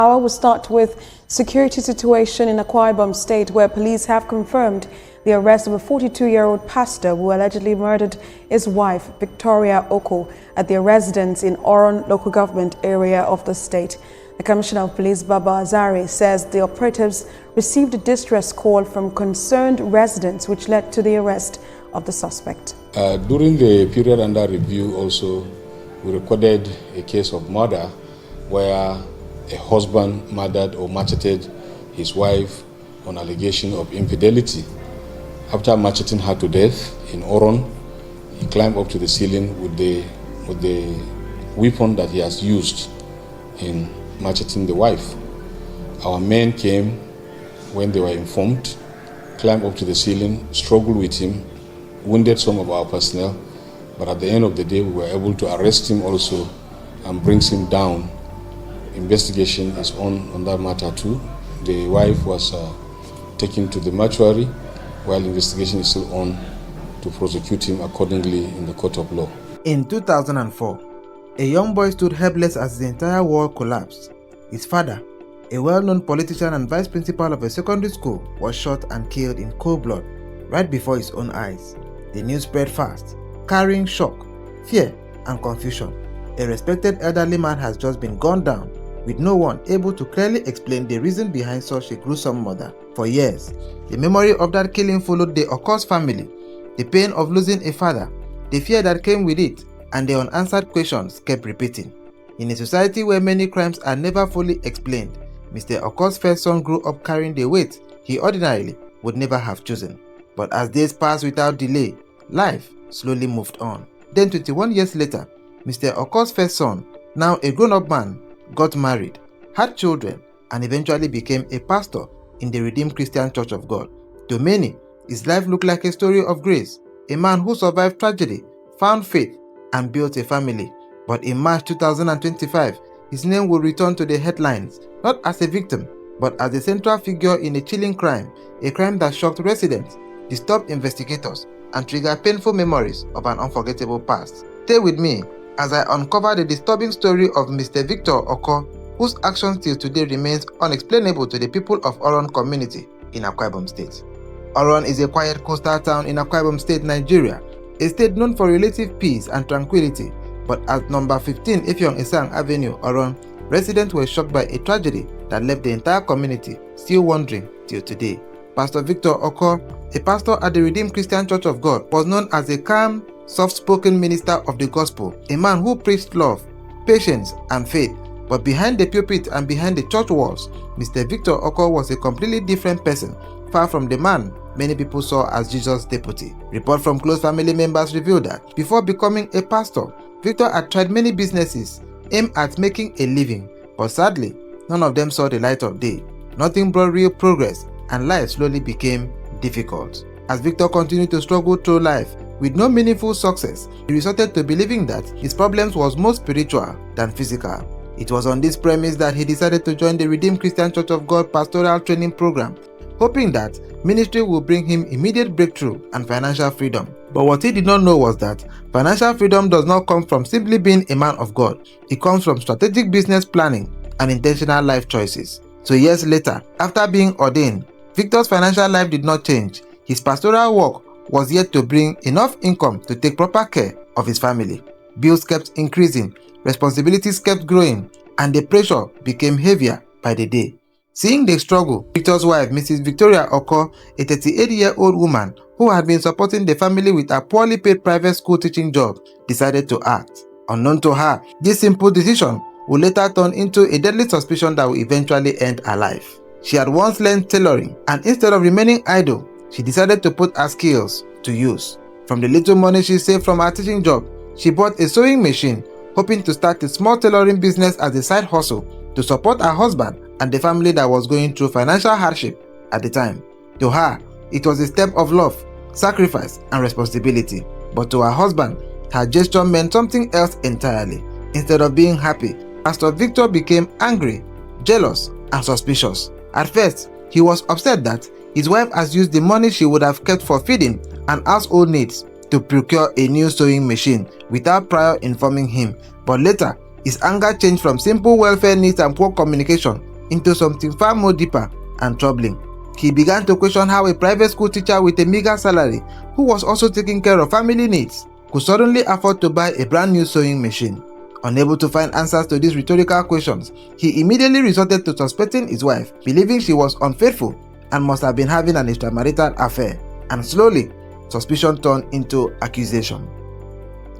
I will start with security situation in Akwa Ibom State, where police have confirmed the arrest of a 42-year-old pastor who allegedly murdered his wife, Victor Okoh, at their residence in Oron Local Government Area of the state. The Commissioner of Police, Baba Azare, says the operatives received a distress call from concerned residents, which led to the arrest of the suspect. During the period under review also, we recorded a case of murder where a husband murdered or macheted his wife on allegation of infidelity. After macheting her to death in Oron, he climbed up to the ceiling with the weapon that he has used in macheting the wife. Our men came when they were informed, climbed up to the ceiling, struggled with him, wounded some of our personnel, but at the end of the day, we were able to arrest him also and bring him down. Investigation is on that matter too. The wife was taken to the mortuary while investigation is still on to prosecute him accordingly in the court of law. In 2004, a young boy stood helpless as the entire world collapsed. His father, a well-known politician and vice principal of a secondary school, was shot and killed in cold blood right before his own eyes. The news spread fast, carrying shock, fear, and confusion. A respected elderly man has just been gunned down, with no one able to clearly explain the reason behind such a gruesome murder. For years, the memory of that killing followed the Okoh's family, the pain of losing a father, the fear that came with it, and the unanswered questions kept repeating. In a society where many crimes are never fully explained, Mr. Okoh's first son grew up carrying the weight he ordinarily would never have chosen. But as days passed without delay, life slowly moved on. Then 21 years later, Mr. Okoh's first son, now a grown-up man, got married, had children, and eventually became a pastor in the Redeemed Christian Church of God. To many, his life looked like a story of grace, a man who survived tragedy, found faith, and built a family. But in March 2025, his name will return to the headlines, not as a victim, but as a central figure in a chilling crime, a crime that shocked residents, disturbed investigators, and triggered painful memories of an unforgettable past. Stay with me as I uncover the disturbing story of Mr. Victor Okoh, whose action till today remains unexplainable to the people of Oron community in Akwa Ibom State. Oron is a quiet coastal town in Akwa Ibom State, Nigeria, a state known for relative peace and tranquility, but at number 15 Ifyong Esang Avenue, Oron, residents were shocked by a tragedy that left the entire community still wondering till today. Pastor Victor Okoh, a pastor at the Redeemed Christian Church of God, was known as a calm, soft-spoken minister of the gospel, a man who preached love, patience, and faith. But behind the pulpit and behind the church walls, Mr. Victor Okoh was a completely different person, far from the man many people saw as Jesus' deputy. Report from close family members revealed that before becoming a pastor, Victor had tried many businesses aimed at making a living, but sadly, none of them saw the light of day. Nothing brought real progress, and life slowly became difficult. As Victor continued to struggle through life with no meaningful success, he resorted to believing that his problems was more spiritual than physical. It was on this premise that he decided to join the Redeemed Christian Church of God pastoral training program, hoping that ministry will bring him immediate breakthrough and financial freedom. But what he did not know was that financial freedom does not come from simply being a man of God. It comes from strategic business planning and intentional life choices. So years later, after being ordained, Victor's financial life did not change. His pastoral work was yet to bring enough income to take proper care of his family. Bills kept increasing, responsibilities kept growing, and the pressure became heavier by the day. Seeing the struggle, Victor's wife, Mrs. Victoria Okoh, a 38-year-old woman who had been supporting the family with a poorly paid private school teaching job, decided to act. Unknown to her, this simple decision would later turn into a deadly suspicion that would eventually end her life. She had once learned tailoring, and instead of remaining idle, she decided to put her skills to use. From the little money she saved from her teaching job, she bought a sewing machine, hoping to start a small tailoring business as a side hustle to support her husband and the family that was going through financial hardship at the time. To her, it was a step of love, sacrifice, and responsibility. But to her husband, her gesture meant something else entirely. Instead of being happy, Pastor Victor became angry, jealous, and suspicious. At first, he was upset that his wife has used the money she would have kept for feeding and household needs to procure a new sewing machine without prior informing him. But later, his anger changed from simple welfare needs and poor communication into something far more deeper and troubling. He began to question how a private school teacher with a meager salary, who was also taking care of family needs, could suddenly afford to buy a brand new sewing machine. Unable to find answers to these rhetorical questions, he immediately resorted to suspecting his wife, believing she was unfaithful and must have been having an extramarital affair. And slowly, suspicion turned into accusation.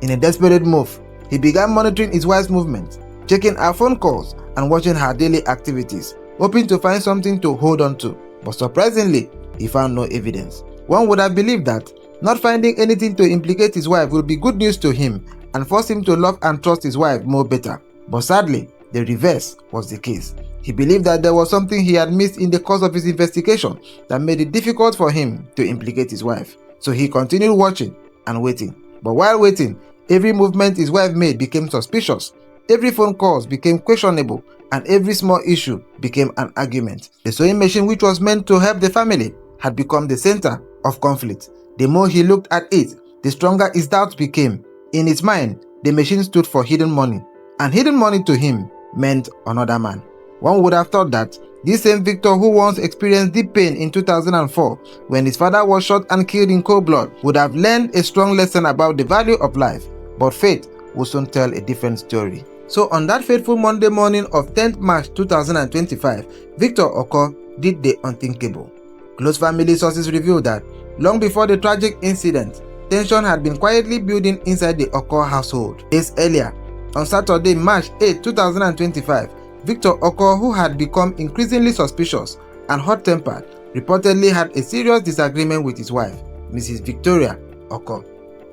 In a desperate move, he began monitoring his wife's movements, checking her phone calls and watching her daily activities, hoping to find something to hold on to. But surprisingly, he found no evidence. One would have believed that not finding anything to implicate his wife would be good news to him and force him to love and trust his wife more better. But sadly, the reverse was the case. He believed that there was something he had missed in the course of his investigation that made it difficult for him to implicate his wife. So he continued watching and waiting. But while waiting, every movement his wife made became suspicious. Every phone call became questionable, and every small issue became an argument. The sewing machine, which was meant to help the family, had become the center of conflict. The more he looked at it, the stronger his doubts became. In his mind, the machine stood for hidden money, and hidden money to him meant another man. One would have thought that this same Victor, who once experienced deep pain in 2004 when his father was shot and killed in cold blood, would have learned a strong lesson about the value of life. But fate would soon tell a different story. So on that fateful Monday morning of 10th March 2025, Victor Okoh did the unthinkable. Close family sources revealed that long before the tragic incident, tension had been quietly building inside the Okoh household. Days earlier, on Saturday, March 8, 2025, Victor Okoh, who had become increasingly suspicious and hot-tempered, reportedly had a serious disagreement with his wife, Mrs. Victoria Okoh.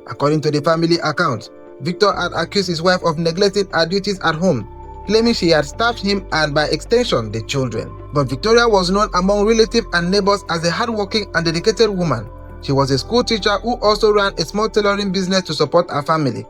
According to the family account, Victor had accused his wife of neglecting her duties at home, claiming she had starved him and by extension the children. But Victoria was known among relatives and neighbors as a hardworking and dedicated woman. She was a school teacher who also ran a small tailoring business to support her family.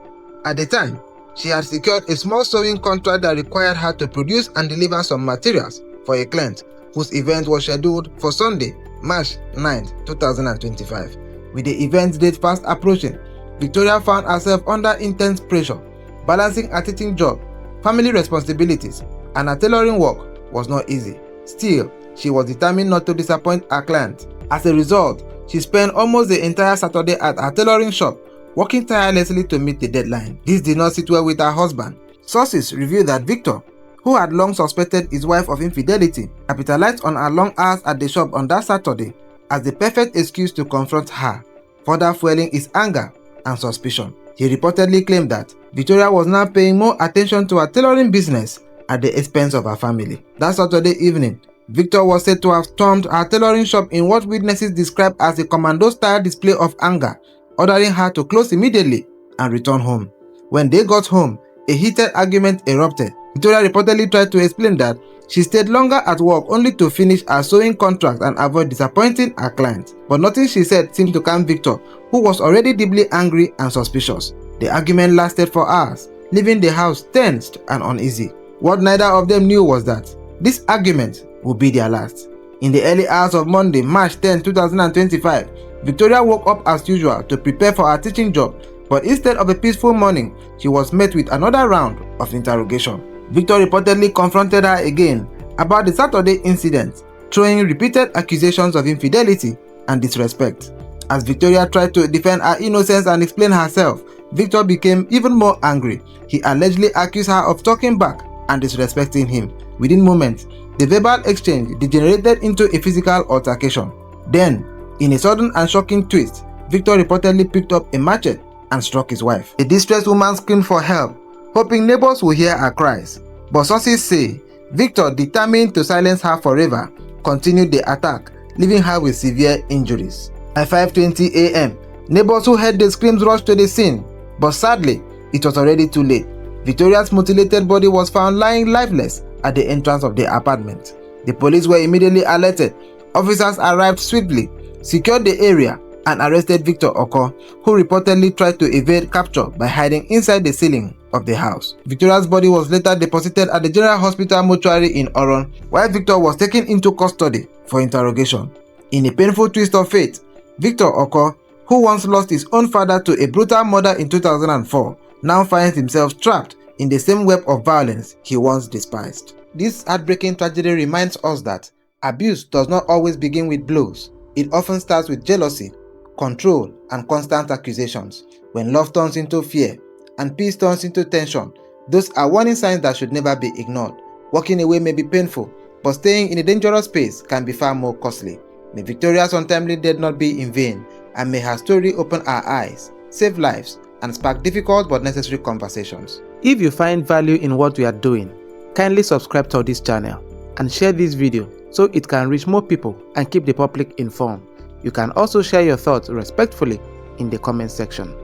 At the time, she had secured a small sewing contract that required her to produce and deliver some materials for a client whose event was scheduled for Sunday, March 9, 2025. With the event date fast approaching, Victoria found herself under intense pressure. Balancing a teaching job, family responsibilities, and her tailoring work was not easy. Still, she was determined not to disappoint her client. As a result, she spent almost the entire Saturday at her tailoring shop, working tirelessly to meet the deadline. This did not sit well with her husband. Sources revealed that Victor, who had long suspected his wife of infidelity, capitalized on her long hours at the shop on that Saturday as the perfect excuse to confront her, further fueling his anger and suspicion. He reportedly claimed that Victoria was now paying more attention to her tailoring business at the expense of her family. That Saturday evening, Victor was said to have stormed her tailoring shop in what witnesses described as a commando-style display of anger, ordering her to close immediately and return home. When they got home, a heated argument erupted. Victoria reportedly tried to explain that she stayed longer at work only to finish her sewing contract and avoid disappointing her client. But nothing she said seemed to calm Victor, who was already deeply angry and suspicious. The argument lasted for hours, leaving the house tensed and uneasy. What neither of them knew was that this argument would be their last. In the early hours of Monday, March 10, 2025, Victoria woke up as usual to prepare for her teaching job, but instead of a peaceful morning, she was met with another round of interrogation. Victor reportedly confronted her again about the Saturday incident, throwing repeated accusations of infidelity and disrespect. As Victoria tried to defend her innocence and explain herself, Victor became even more angry. He allegedly accused her of talking back and disrespecting him. Within moments, the verbal exchange degenerated into a physical altercation. Then, in a sudden and shocking twist, Victor reportedly picked up a machete and struck his wife. A distressed woman screamed for help, hoping neighbors would hear her cries. But sources say Victor, determined to silence her forever, continued the attack, leaving her with severe injuries. At 5:20 a.m., neighbors who heard the screams rushed to the scene, but sadly, it was already too late. Victoria's mutilated body was found lying lifeless at the entrance of the apartment. The police were immediately alerted. Officers arrived swiftly, secured the area, and arrested Victor Okoh, who reportedly tried to evade capture by hiding inside the ceiling of the house. Victoria's body was later deposited at the General Hospital mortuary in Oron, while Victor was taken into custody for interrogation. In a painful twist of fate, Victor Okoh, who once lost his own father to a brutal murder in 2004, now finds himself trapped in the same web of violence he once despised. This heartbreaking tragedy reminds us that abuse does not always begin with blows. It often starts with jealousy, control, and constant accusations. When love turns into fear and peace turns into tension, those are warning signs that should never be ignored. Walking away may be painful, but staying in a dangerous space can be far more costly. May Victoria's untimely death not be in vain, and may her story open our eyes, save lives, and spark difficult but necessary conversations. If you find value in what we are doing, kindly subscribe to this channel and share this video so it can reach more people and keep the public informed. You can also share your thoughts respectfully in the comment section.